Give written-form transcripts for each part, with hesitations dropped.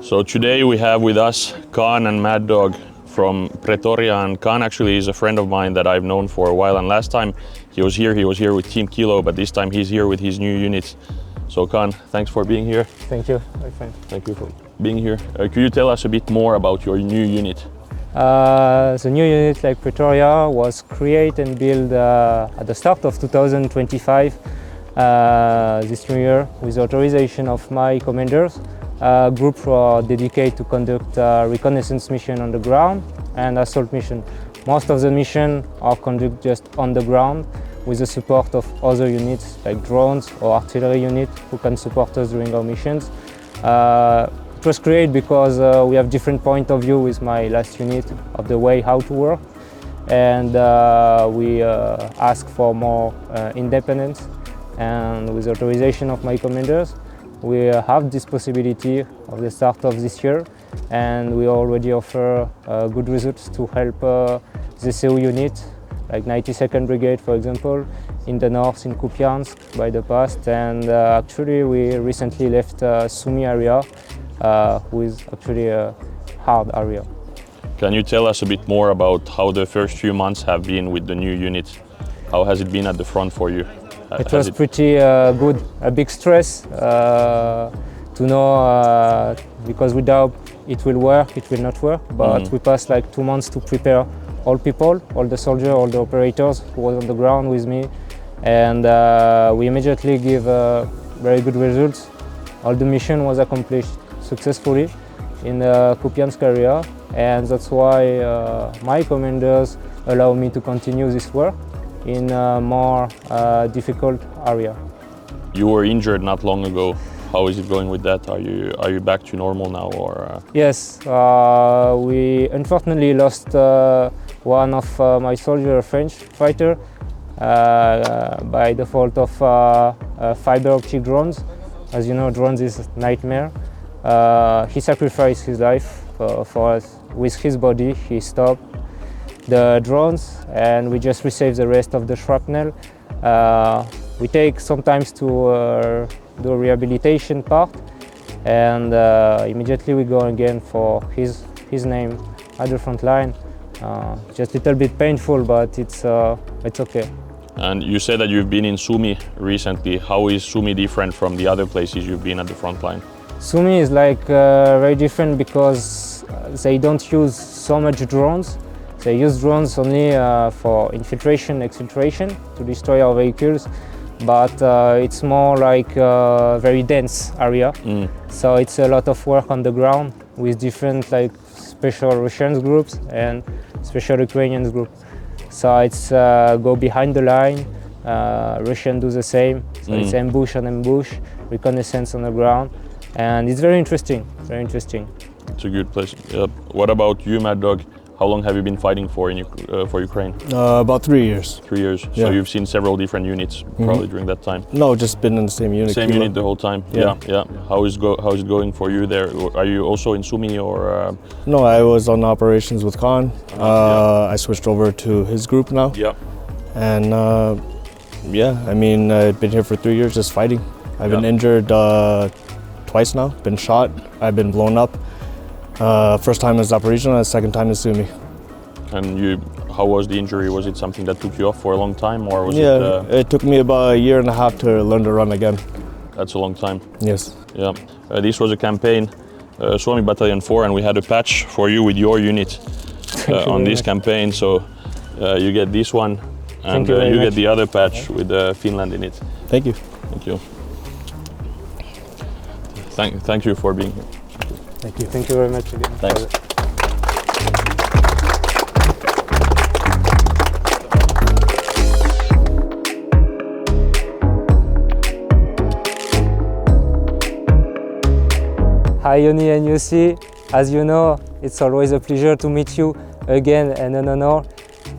So today we have with us Khan and Mad Dog from Pretoria, and Khan actually is a friend of mine that I've known for a while, and last time he was here with Team Kilo, but this time he's here with his new unit. So Khan, thanks for being here. Thank you, my friend. Thank you for being here. Could you tell us a bit more about your new unit? The new unit like Pretoria was created and built at the start of 2025, this new year, with authorization of my commanders. Group were dedicated to conduct reconnaissance mission on the ground and assault mission. Most of the mission are conducted just on the ground with the support of other units like drones or artillery unit who can support us during our missions. It was created because we have different point of view with my last unit of the way how to work, and we ask for more independence, and with authorization of my commanders we have this possibility of the start of this year, and we already offer good results to help the CEU unit, like 92nd Brigade for example, in the north in Kupiansk by the past, and actually we recently left Sumy area, who is actually a hard area. Can you tell us a bit more about how the first few months have been with the new unit? How has it been at the front for you? It was pretty good, a big stress to know, because without it will work, it will not work, but we passed like 2 months to prepare all people, all the soldiers, all the operators who was on the ground with me, and we immediately give very good results. All the mission was accomplished successfully in the Kupiansk area, and that's why my commanders allow me to continue this work in a more difficult area. You were injured not long ago. How is it going with that? Are you back to normal now, or? Yes, we unfortunately lost one of my soldiers, a French fighter, by the fault of fiber optic drones. As you know, drones is a nightmare. He sacrificed his life for us. With his body, he stopped the drones, and we just received the rest of the shrapnel. We take sometimes to the rehabilitation part, and immediately we go again for his name at the front line. Just a little bit painful, but it's okay. And you said that you've been in Sumy recently. How is Sumy different from the other places you've been at the front line? Sumy is like very different because they don't use so much drones. They use drones only for infiltration, exfiltration, to destroy our vehicles, but it's more like a very dense area. So it's a lot of work on the ground with different like special Russian groups and special Ukrainian groups. So it's go behind the line, Russian do the same, so it's ambush on ambush, reconnaissance on the ground, and it's very interesting, very interesting. It's a good place. What about you, Mad Dog? How long have you been fighting for Ukraine? About 3 years. 3 years. Yeah. So you've seen several different units probably during that time. No, just been in the same unit. Same unit the whole time. Yeah. How is it going for you there? Are you also in Sumy or? No, I was on operations with Khan. I switched over to his group now. Yeah. And I mean, I've been here for 3 years just fighting. I've been injured twice now. Been shot. I've been blown up. First time is operational, second time is Sumy. And how was the injury? Was it something that took you off for a long time, or was it? It took me about 1.5 years to learn to run again. That's a long time. Yes. Yeah. This was a campaign, Suomi Battalion 4, and we had a patch for you with your unit on this campaign. So you get this one, and you get the other patch with Finland in it. Thank you. Thank you. Thank you for being here. Thank you. Thank you very much again. Thanks. Hi Yoni and Yossi. As you know, it's always a pleasure to meet you again and an honor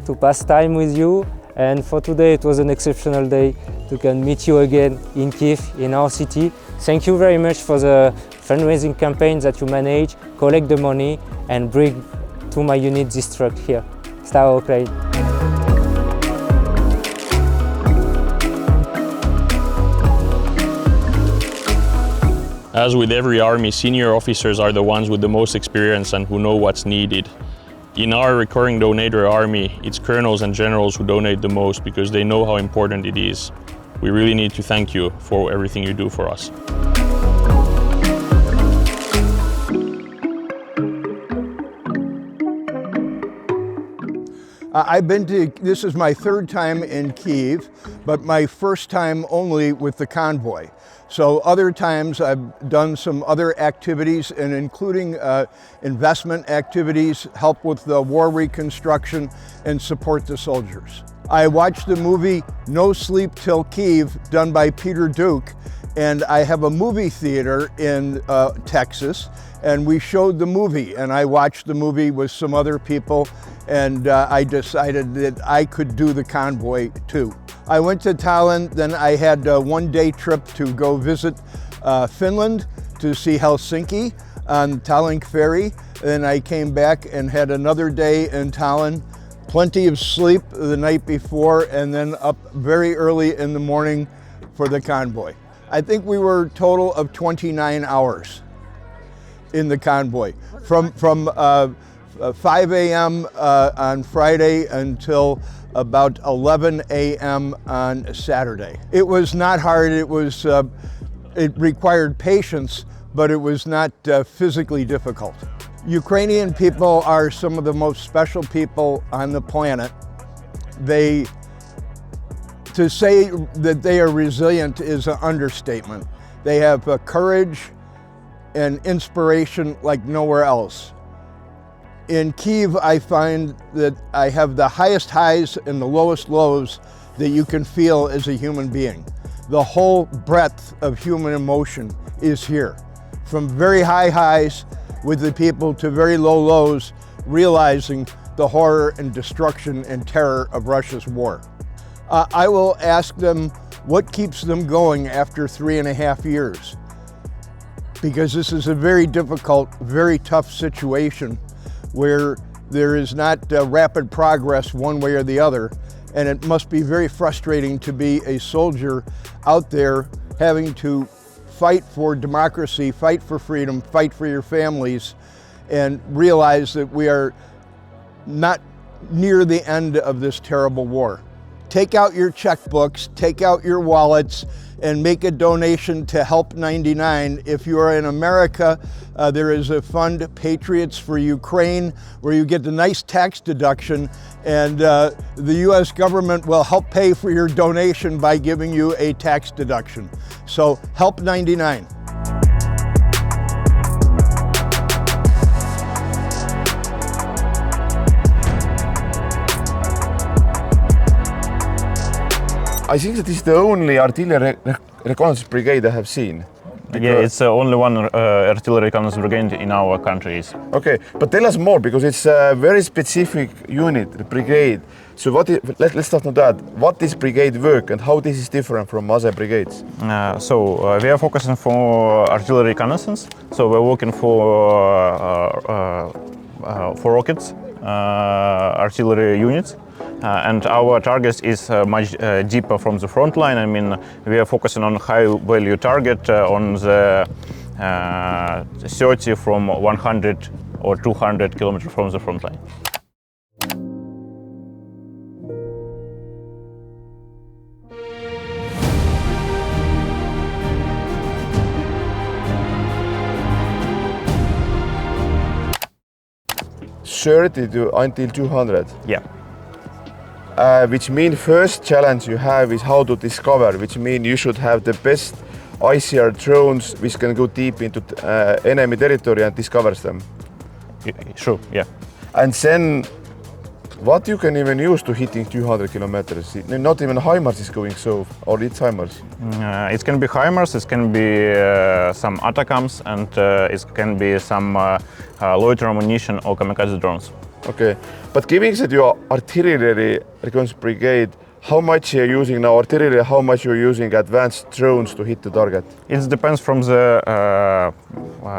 to pass time with you. And for today, it was an exceptional day to can meet you again in Kiev, in our city. Thank you very much for the fundraising campaign that you manage, collect the money and bring to my unit this truck here. Slava Ukraini. As with every army, senior officers are the ones with the most experience and who know what's needed. In our recurring donator army, it's colonels and generals who donate the most because they know how important it is. We really need to thank you for everything you do for us. This is my third time in Kyiv, but my first time only with the convoy. So other times I've done some other activities, and including investment activities, help with the war reconstruction and support the soldiers. I watched the movie No Sleep Till Kyiv, done by Pipedrive, and I have a movie theater in Texas, and we showed the movie, and I watched the movie with some other people, and I decided that I could do the convoy too. I went to Tallinn, then I had a one-day trip to go visit Finland to see Helsinki on Tallink ferry. Then I came back and had another day in Tallinn, plenty of sleep the night before, and then up very early in the morning for the convoy. I think we were a total of 29 hours in the convoy, from 5 a.m. On Friday until about 11 a.m. on Saturday. It was not hard. It required patience, but it was not physically difficult. Ukrainian people are some of the most special people on the planet. To say that they are resilient is an understatement. They have courage and inspiration like nowhere else. In Kyiv, I find that I have the highest highs and the lowest lows that you can feel as a human being. The whole breadth of human emotion is here. From very high highs with the people to very low lows, realizing the horror and destruction and terror of Russia's war. I will ask them what keeps them going after 3.5 years, because this is a very difficult, very tough situation where there is not rapid progress one way or the other, and it must be very frustrating to be a soldier out there having to fight for democracy, fight for freedom, fight for your families, and realize that we are not near the end of this terrible war. Take out your checkbooks, take out your wallets, and make a donation to Help 99. If you are in America, there is a fund, Patriots for Ukraine, where you get the nice tax deduction, and the US government will help pay for your donation by giving you a tax deduction. So Help 99. I think that this is the only artillery reconnaissance brigade I have seen. Yeah, it's only one artillery reconnaissance brigade in our countries. Okay, but tell us more, because it's a very specific unit, the brigade. So let's start on that. What is brigade work and how this is different from other brigades? We are focusing for artillery reconnaissance. So we're working for rockets, artillery units. And our target is much deeper from the front line. I mean, we are focusing on high value target on the 30 from 100 or 200 kilometers from the front line. Until 200. Yeah. Which means first challenge you have is how to discover, which means you should have the best ICR drones which can go deep into enemy territory and discovers them. Sure, yeah. And then what you can even use to hitting 200 kilometers? Not even HIMARS is going so, or it's HIMARS. It can be HIMARS, it can be some ATACMS, and it can be some loiter ammunition or kamikaze drones. Okay, but given that you are artillery reconnaissance brigade, how much you're using now artillery, how much you're using advanced drones to hit the target? It depends from the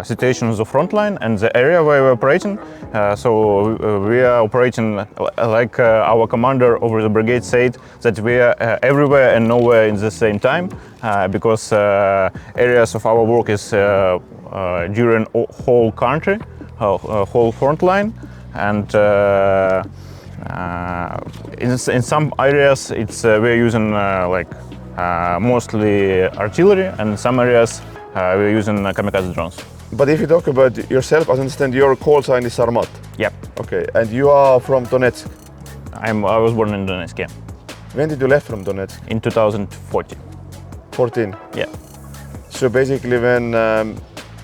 situation of the front line and the area where we're operating. We are operating like our commander over the brigade said, that we are everywhere and nowhere in the same time, because areas of our work is during whole country, whole front line, and in some areas we're using mostly artillery, and in some areas we're using kamikaze drones. But if you talk about yourself, I understand your call sign is Sarmat. Yep. Okay, and you are from Donetsk. I was born in Donetsk, yeah. When did you left from Donetsk? In 2014. 14? Yeah. So basically when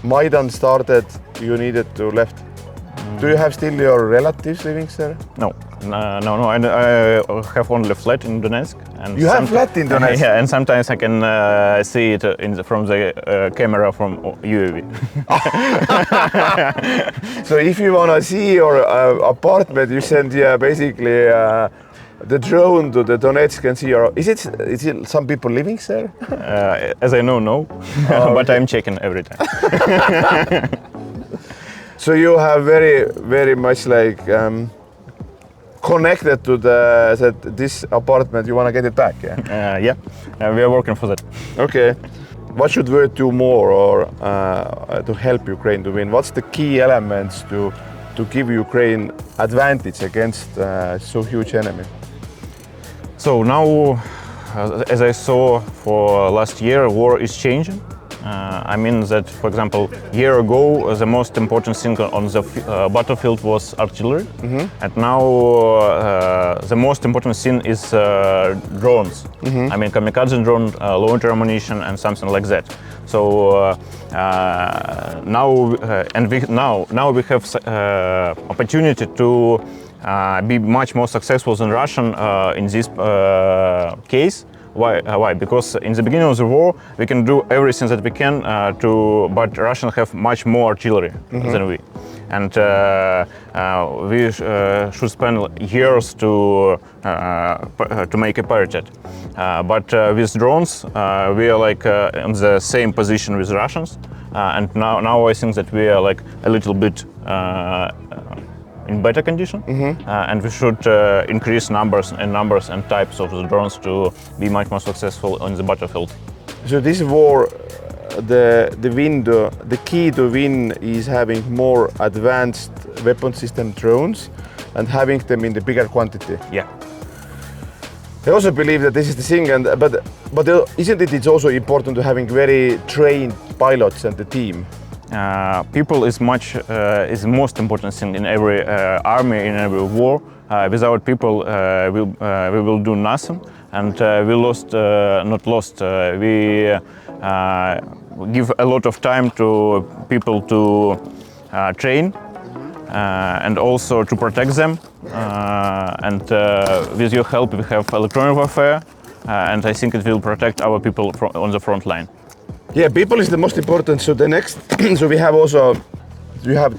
Maidan started, you needed to left. Do you have still your relatives living there? No. I have only flat in Donetsk. And you have flat in Donetsk? Yeah, and sometimes I can see it from the camera from UAV. So if you want to see your apartment, you send basically the drone to the Donetsk and see your. Is it some people living there? As I know, no. Oh, but okay. I'm checking every time. So you have very, very much connected to this apartment. You want to get it back, yeah? Yeah, we are working for that. Okay. What should we do more or to help Ukraine to win? What's the key elements to give Ukraine advantage against so huge enemy? So now, as I saw for last year, war is changing. I mean that, for example, a year ago, the most important thing on the battlefield was artillery, and now the most important thing is drones. I mean, kamikaze drone, low-entry ammunition, and something like that. So now we have opportunity to be much more successful than Russian in this case. Why? Because in the beginning of the war, we can do everything that we can but Russians have much more artillery than we. And we should spend years to make a parity. But with drones, we are on the same position with Russians. And now I think that we are a little bit in better condition, and we should increase numbers and types of the drones to be much more successful on the battlefield. So this war, the key to win is having more advanced weapon system drones and having them in the bigger quantity. Yeah. I also believe that this is the thing, but isn't it? It's also important to having very trained pilots and the team. People is the most important thing in every army, in every war. Without people, we will do nothing, and we give a lot of time to people to train and also to protect them. And with your help, we have electronic warfare, and I think it will protect our people on the front line. Yeah, people is the most important. So the next, so we have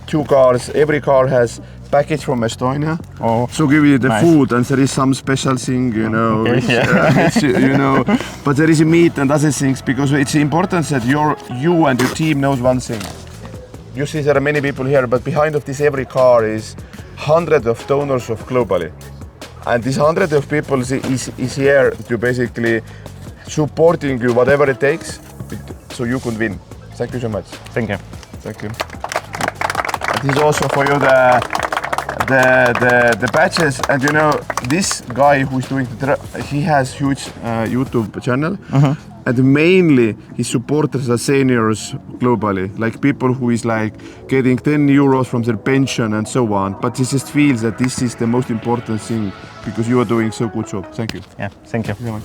2 cars. Every car has package from Estonia. Oh, so give you the nice. Food, and there is some special thing, you know, Okay, which, but there is meat and other things, because it's important that you and your team knows one thing. You see there are many people here, but behind of this every car is hundreds of donors of globally. And this hundred of people is here to basically supporting you whatever it takes, so you can win. Thank you so much. Thank you. Thank you. This is also for you the badges, and you know this guy who's doing he has huge YouTube channel, and mainly his supporters are seniors globally, like people who is getting 10 euros from their pension and so on. But he just feels that this is the most important thing because you are doing so good job. Thank you. Yeah, thank you. Very much.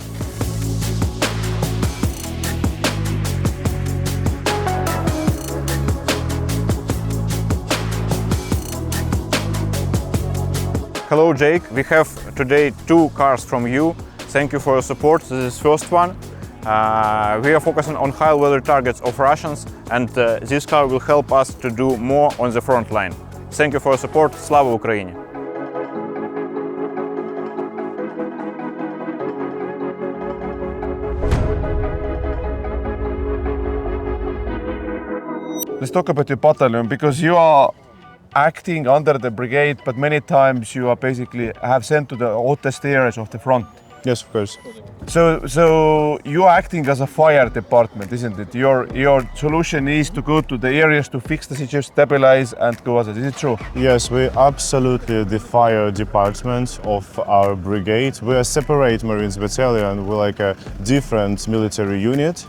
Hello, Jake. We have today 2 cars from you. Thank you for your support. This is the first one. We are focusing on high weather targets of Russians, and this car will help us to do more on the front line. Thank you for your support. Slava Ukraini! let's talk about your battalion, because you are acting under the brigade, but many times you are basically have sent to the hottest areas of the front. Yes, of course. So you are acting as a fire department, isn't it? Your solution is to go to the areas to fix the situation, stabilize, and go as it. Is it true? Yes, we absolutely the fire department of our brigade. We are separate Marines battalion. We're like a different military unit,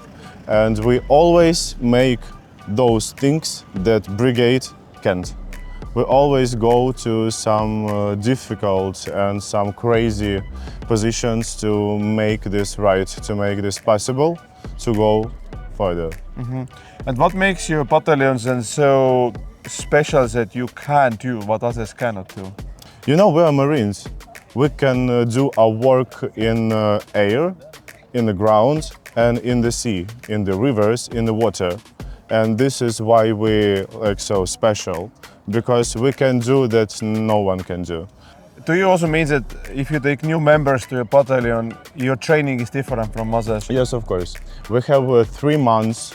and we always make those things that brigade can't. We always go to some difficult and some crazy positions to make this right, to make this possible, to go further. And what makes your battalions then so special that you can do what others cannot do? You know, we are Marines. We can do our work in air, in the ground, and in the sea, in the rivers, in the water. And this is why we're like so special, because we can do that no one can do. Do you also mean that if you take new members to your battalion, your training is different from others? Yes, of course. We have 3 months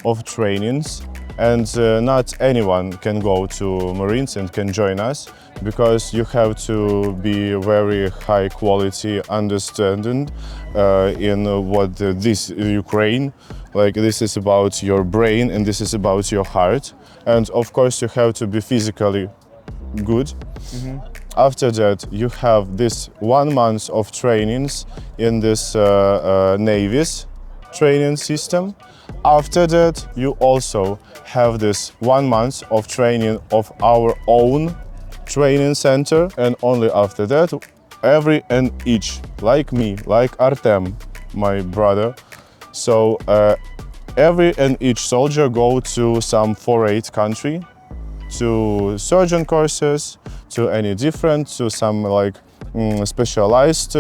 of trainings, and not anyone can go to Marines and can join us, because you have to be very high quality understanding in what this Ukraine, like this is about your brain and this is about your heart. And of course you have to be physically good. After that you have this 1 month of trainings in this Navy's training system. After that you also have this 1 month of training of our own training center, and only after that every and each, like me, like Artem, my brother, so every and each soldier go to some 4-8 country, to surgeon courses, to any different, to some like specialized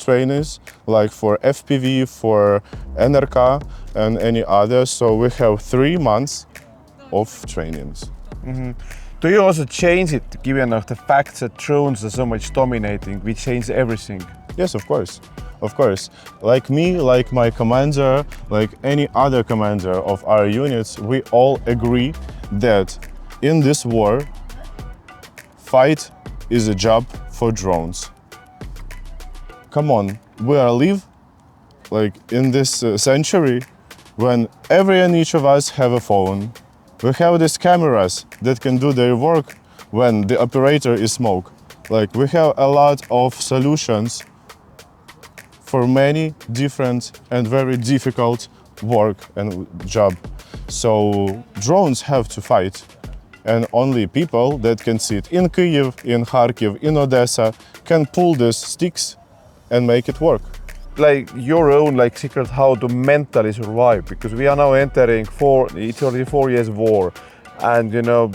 trainings, like for FPV, for NRK and any other. So we have 3 months of trainings. Do you also change it, given the fact that drones are so much dominating, we change everything? Yes, of course. Of course. Like me, like my commander, like any other commander of our units, we all agree that in this war, fight is a job for drones. Come on, we are live like in this century when every and each of us have a phone. We have these cameras that can do their work when the operator is smoke. Like we have a lot of solutions for many different and very difficult work and job. So drones have to fight, and only people that can sit in Kyiv, in Kharkiv, in Odessa can pull these sticks and make it work. Like your own secret how to mentally survive, because we are now entering it's already 4 years war, and you know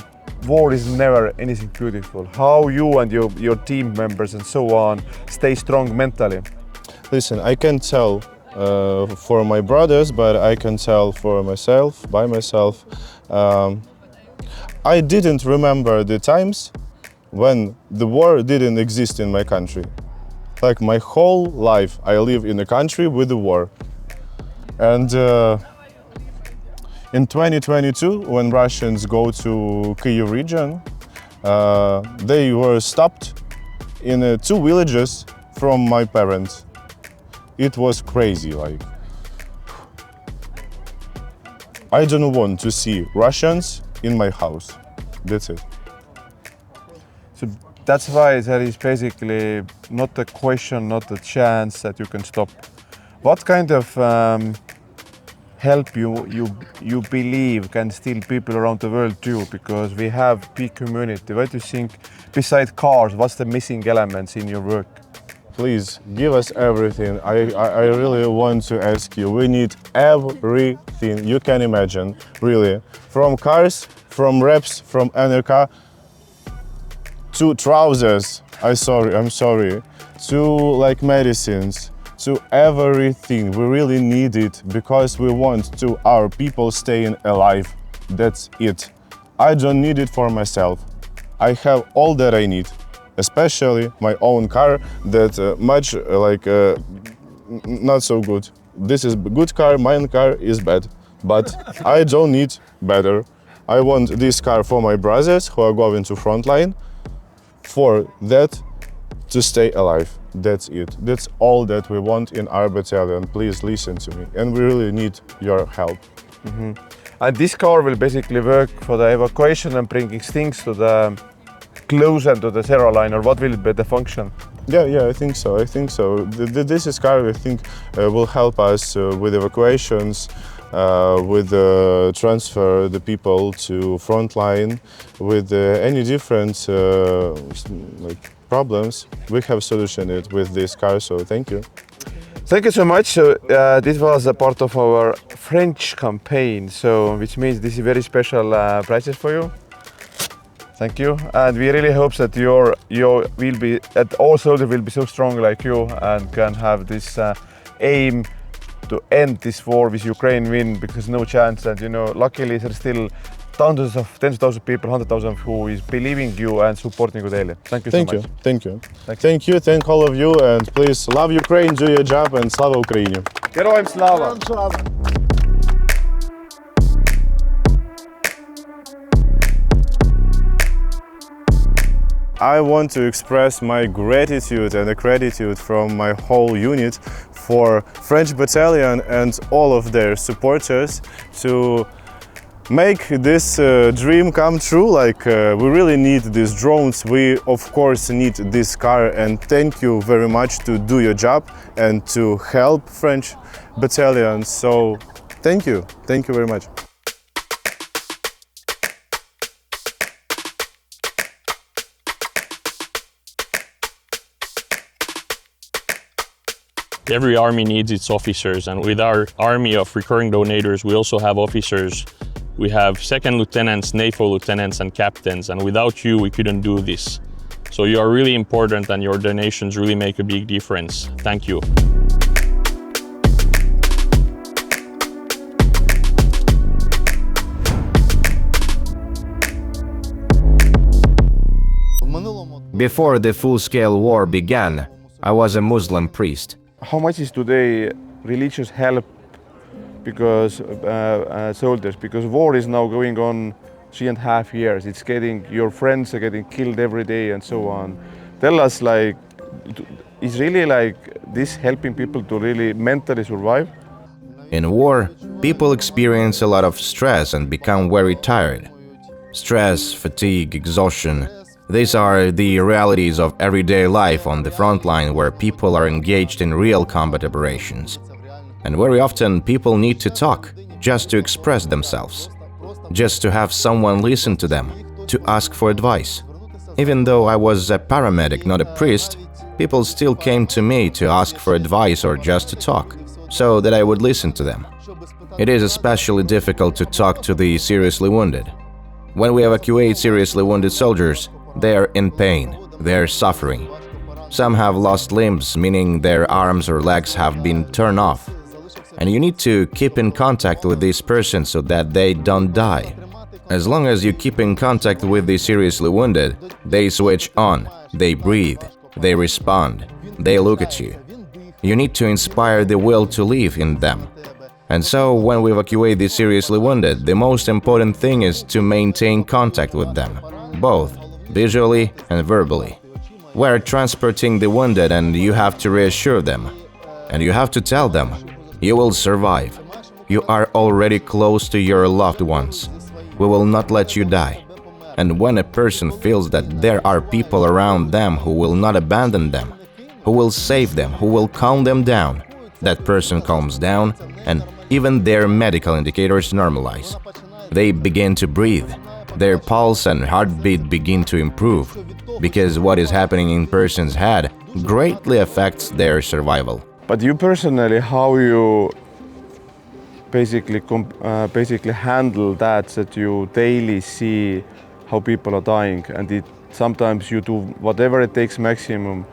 war is never anything beautiful. How you and your team members and so on stay strong mentally? Listen, I can tell for my brothers, but I can tell for myself, by myself. I didn't remember the times when the war didn't exist in my country. Like my whole life, I live in a country with the war. And in 2022, when Russians go to Kyiv region, they were stopped in 2 villages from my parents. It was crazy, like. I don't want to see Russians in my house. That's it. So that's why there is basically not a question, not a chance that you can stop. What kind of help you believe can still people around the world do? Because we have big community. What do you think, besides cars, what's the missing elements in your work? Please give us everything. I really want to ask you. We need everything you can imagine, really. From cars, from reps, from NRK, to trousers. I'm sorry. To like medicines, to everything. We really need it because we want to our people staying alive. That's it. I don't need it for myself. I have all that I need. Especially my own car that much not so good. This is good car, my car is bad, but I don't need better. I want this car for my brothers who are going to frontline, for that to stay alive. That's it. That's all that we want in our battalion. Please listen to me. And we really need your help. And this car will basically work for the evacuation and bringing things to the closer to the zero line, or what will be the function? Yeah, I think so. This is car, I think, will help us with evacuations, with transfer the people to frontline, with any different problems. We have solutioned it with this car, so thank you. Thank you so much. So this was a part of our French campaign, so which means this is very special prizes for you. Thank you, and we really hope that all soldiers will be so strong like you and can have this aim to end this war with Ukraine win, because no chance. And luckily there's still tens of thousands of people, 100,000 who is believing you and supporting you daily. Thank you so much. Thank you. Thank all of you, and please love Ukraine, do your job, and Slava Ukraini. Heroyam Slava! I want to express my gratitude and the gratitude from my whole unit for French Battalion and all of their supporters to make this dream come true. We really need these drones. We of course need this car, and thank you very much to do your job and to help French Battalion. So thank you very much. Every army needs its officers, and with our army of recurring donators, we also have officers. We have second lieutenants, NAFO lieutenants, and captains, and without you, we couldn't do this. So you are really important, and your donations really make a big difference. Thank you. Before the full-scale war began, I was a Muslim priest. How much is today religious help because soldiers? Because war is now going on 3.5 years. It's your friends are getting killed every day and so on. Tell us, is really this helping people to really mentally survive? In war, people experience a lot of stress and become very tired. Stress, fatigue, exhaustion. These are the realities of everyday life on the front line, where people are engaged in real combat operations. And very often people need to talk, just to express themselves, just to have someone listen to them, to ask for advice. Even though I was a paramedic, not a priest, people still came to me to ask for advice or just to talk, so that I would listen to them. It is especially difficult to talk to the seriously wounded. When we evacuate seriously wounded soldiers, they are in pain, they are suffering. Some have lost limbs, meaning their arms or legs have been torn off. And you need to keep in contact with this person so that they don't die. As long as you keep in contact with the seriously wounded, they switch on, they breathe, they respond, they look at you. You need to inspire the will to live in them. And so, when we evacuate the seriously wounded, the most important thing is to maintain contact with them, both visually and verbally. We're transporting the wounded, and you have to reassure them. And you have to tell them, you will survive. You are already close to your loved ones. We will not let you die. And when a person feels that there are people around them who will not abandon them, who will save them, who will calm them down, that person calms down, and even their medical indicators normalize. They begin to breathe. Their pulse and heartbeat begin to improve, because what is happening in person's head greatly affects their survival. But you personally, how you basically handle that you daily see how people are dying, and sometimes you do whatever it takes maximum,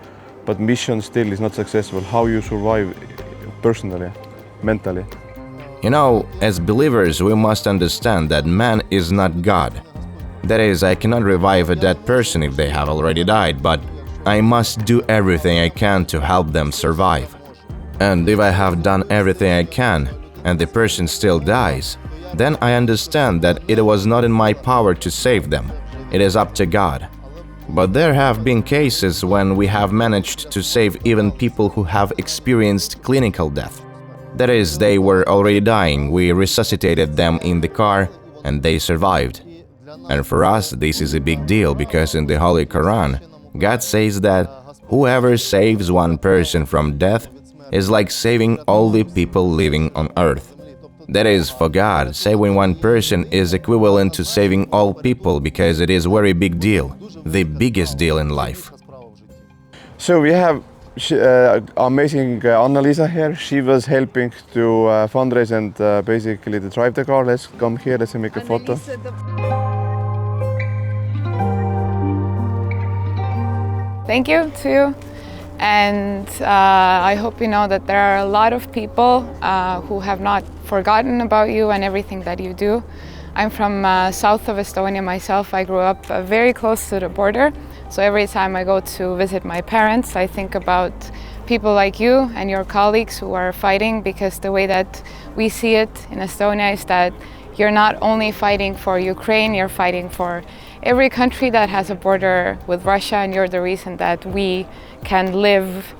but mission still is not successful. How you survive personally, mentally? You know, as believers, we must understand that man is not God. That is, I cannot revive a dead person if they have already died, but I must do everything I can to help them survive. And if I have done everything I can, and the person still dies, then I understand that it was not in my power to save them. It is up to God. But there have been cases when we have managed to save even people who have experienced clinical death. That is, they were already dying, we resuscitated them in the car and they survived. And for us, this is a big deal because in the Holy Quran, God says that whoever saves one person from death is like saving all the people living on earth. That is, for God, saving one person is equivalent to saving all people because it is a very big deal, the biggest deal in life. So we have amazing Anna-Liisa here. She was helping to fundraise and basically to drive the car. Let's come here, let's make a photo. Thank you to you. And I hope you know that there are a lot of people who have not forgotten about you and everything that you do. I'm from south of Estonia myself. I grew up very close to the border. So every time I go to visit my parents, I think about people like you and your colleagues who are fighting, because the way that we see it in Estonia is that you're not only fighting for Ukraine, you're fighting for every country that has a border with Russia, and you're the reason that we can live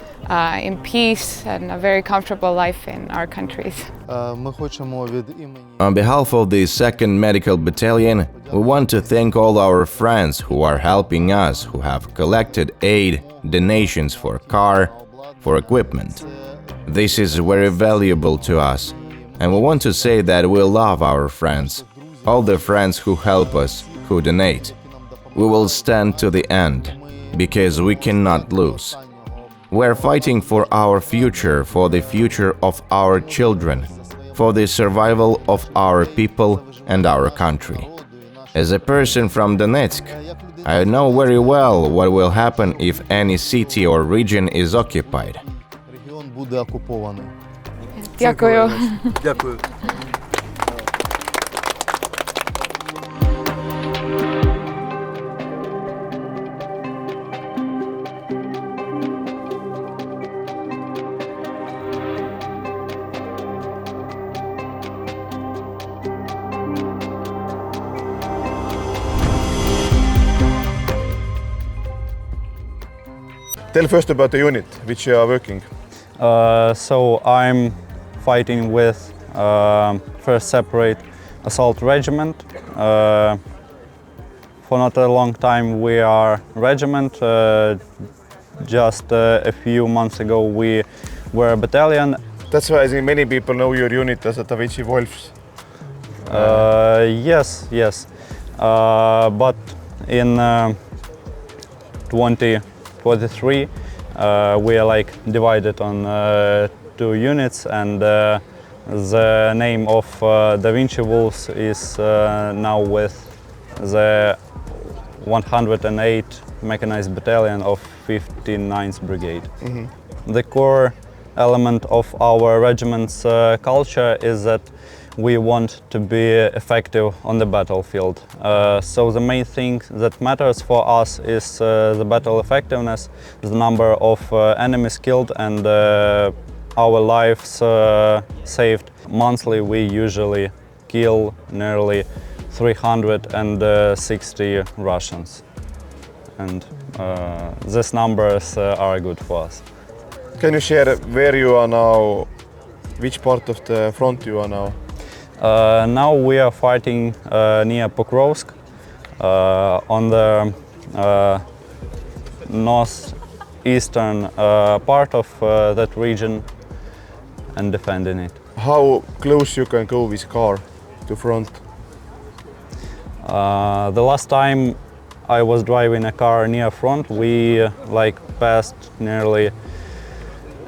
in peace and a very comfortable life in our countries. On behalf of the 2nd Medical Battalion, we want to thank all our friends who are helping us, who have collected aid, donations for car, for equipment. This is very valuable to us, and we want to say that we love our friends, all the friends who help us, who donate. We will stand to the end, because we cannot lose. We're fighting for our future, for the future of our children, for the survival of our people and our country. As a person from Donetsk, I know very well what will happen if any city or region is occupied. Дякую. Дякую. Tell first about the unit which you are working. So I'm fighting with 1st Separate Assault Regiment. For not a long time we are regiment. Just a few months ago we were a battalion. That's why I think many people know your unit as a Da Vinci Wolves. Yes. But in 2043 we are like divided on 2 units, and the name of Da Vinci Wolves is now with the 108 Mechanized Battalion of 59th Brigade. The core element of our regiment's culture is that we want to be effective on the battlefield. So the main thing that matters for us is the battle effectiveness, the number of enemies killed and our lives saved. Monthly we usually kill nearly 360 Russians, and these numbers are good for us. Can you share where you are now, which part of the front you are now? Now we are fighting near Pokrovsk, on the northeastern part of that region, and defending it. How close you can go with car to front? The last time I was driving a car near front, we passed nearly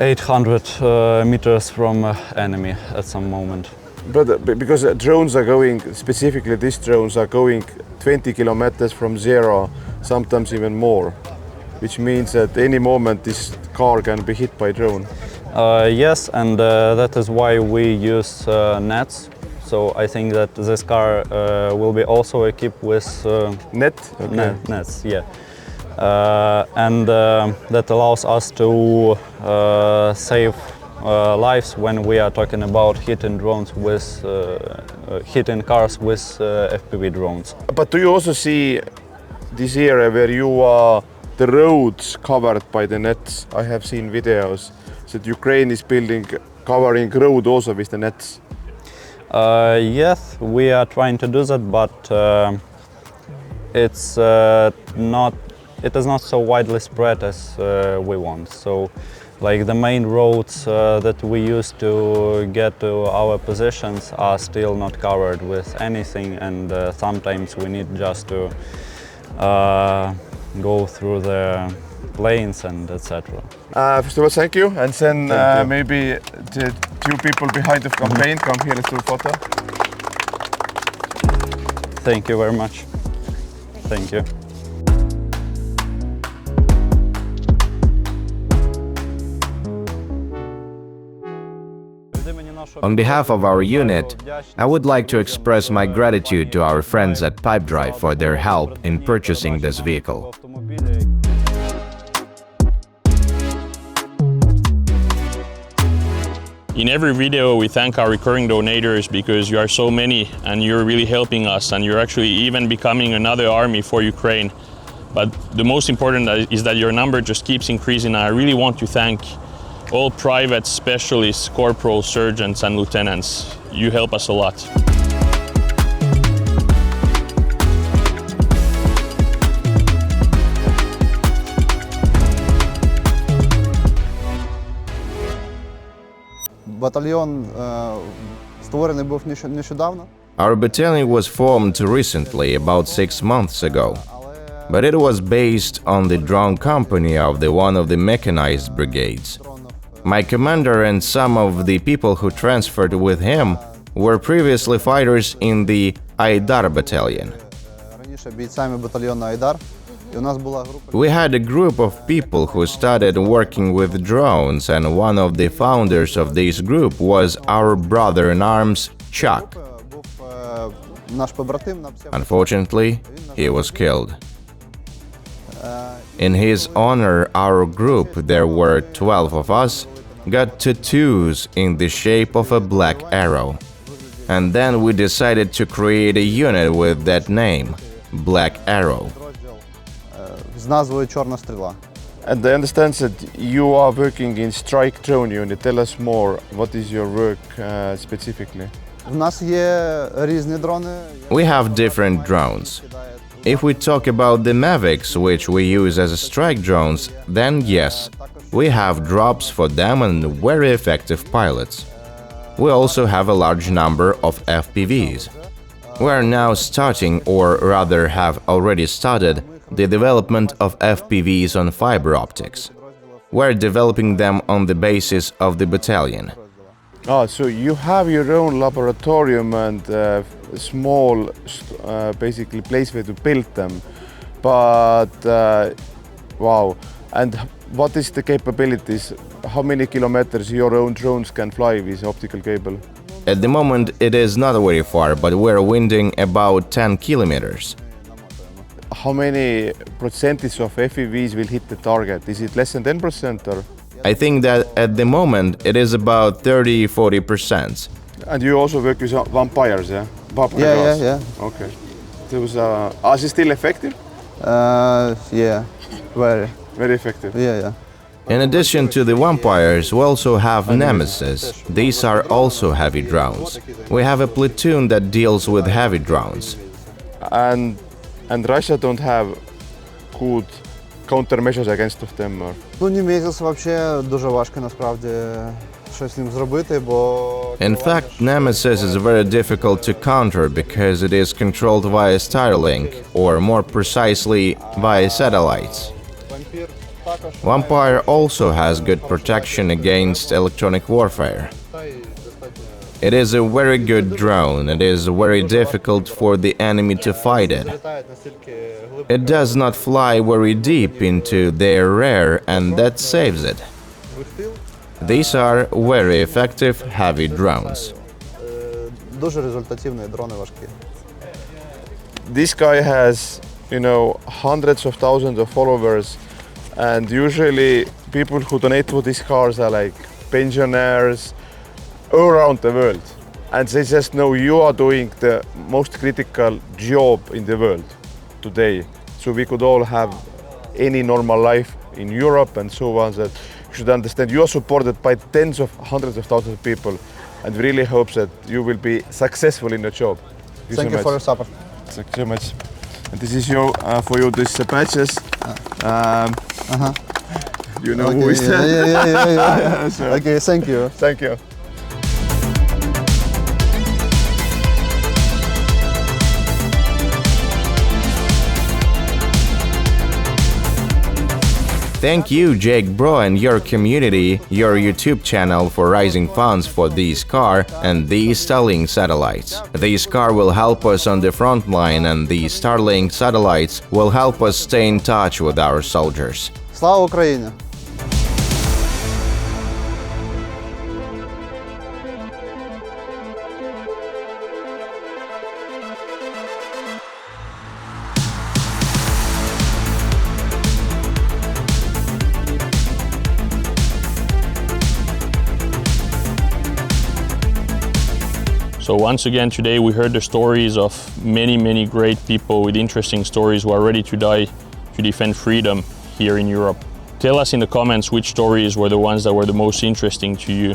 800 meters from enemy at some moment. But because drones are going, specifically these drones are going 20 kilometers from zero, sometimes even more, which means that any moment this car can be hit by drone. Yes, and that is why we use nets. So I think that this car will be also equipped with nets, yeah. And that allows us to save lives when we are talking about hitting drones with hitting cars with FPV drones. But do you also see this area where you are the roads covered by the nets? I have seen videos that Ukraine is covering road also with the nets. Yes, we are trying to do that, but it is not so widely spread as we want. So, like the main roads that we use to get to our positions are still not covered with anything, and sometimes we need just to go through the planes and etc. First of all, thank you, and then maybe the two people behind the campaign come here, let's do a photo. Thank you very much. Thank you. On behalf of our unit, I would like to express my gratitude to our friends at Pipedrive for their help in purchasing this vehicle. In every video we thank our recurring donators because you are so many and you're really helping us, and you're actually even becoming another army for Ukraine. But the most important is that your number just keeps increasing. I really want to thank all private specialists, corporals, sergeants and lieutenants. You help us a lot. Батальйон створений був нещодавно. Our battalion was formed recently, about 6 months ago, but it was based on the drone company of one of the mechanized brigades. My commander and some of the people who transferred with him were previously fighters in the Aidar battalion. Раніше бійцями батальйону Айдар. We had a group of people who started working with drones, and one of the founders of this group was our brother-in-arms, Chuck. Unfortunately, he was killed. In his honor, our group, there were 12 of us, got tattoos in the shape of a black arrow. And then we decided to create a unit with that name, Black Arrow. З назвою Чорна стріла. And I understand that you are working in strike drone unit. Tell us more. What is your work specifically? В нас є різні дрони. We have different drones. If we talk about the Mavics, which we use as strike drones, then yes, we have drops for them and very effective pilots. We also have a large number of FPVs. We are now starting, or rather have already started, the development of FPVs on fiber optics. We're developing them on the basis of the battalion. So you have your own laboratorium and small, basically place where to build them. But wow! And what is the capabilities? How many kilometers your own drones can fly with optical cable? At the moment, it is not very far, but we're winding about 10 kilometers. How many percentage of FPVs will hit the target? Is it less than 10% or? I think that at the moment it is about 30–40%. And you also work with vampires, yeah? Yeah. Okay. Are they still effective? Yeah, very. Very effective. Yeah. In addition to the vampires, we also have Nemesis. These are also heavy drones. We have a platoon that deals with heavy drones. And Russia don't have good countermeasures against them? Or? Ну, Nemesis взагалі дуже важко насправді щось з ним зробити, бо... In fact, Nemesis is very difficult to counter because it is controlled via Starlink, or more precisely, via satellites. Vampire also has good protection against electronic warfare. It is a very good drone. It is very difficult for the enemy to fight it. It does not fly very deep into their rear, and that saves it. These are very effective heavy drones. Дуже результативні дрони важкі. This guy has, hundreds of thousands of followers, and usually people who donate to these cars are like pensioners all around the world. And they just know you are doing the most critical job in the world today. So we could all have any normal life in Europe and so on. That you should understand you are supported by tens of hundreds of thousands of people, and we really hope that you will be successful in your job. Thank you for your support. Thank you so much. And this is your for you this patches. You know Okay, who is that? yeah. So, Okay, thank you. thank you. Thank you, Jake Broe, and your community, your YouTube channel for raising funds for this car and these Starlink satellites. This car will help us on the front line, and the Starlink satellites will help us stay in touch with our soldiers. Слава Україні! So once again today we heard the stories of many great people with interesting stories who are ready to die to defend freedom here in Europe. Tell us in the comments which stories were the ones that were the most interesting to you.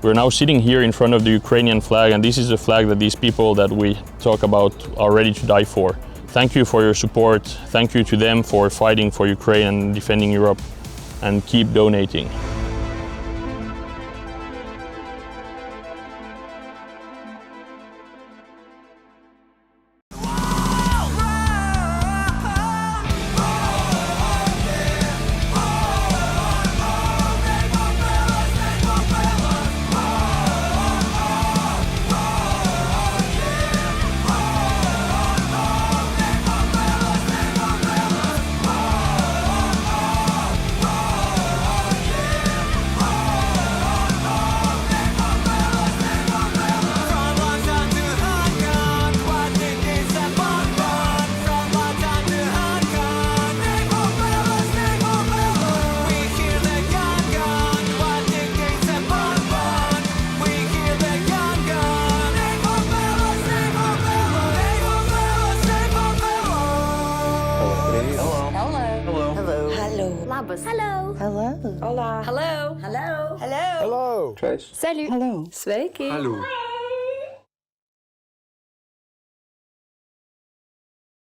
We're now sitting here in front of the Ukrainian flag, and this is the flag that these people that we talk about are ready to die for. Thank you for your support. Thank you to them for fighting for Ukraine and defending Europe, and keep donating. Hello. Hello. Hola. Hello. Hello. Hello. Hello. Cześć. Salut. Hello. Sveiki. Hello.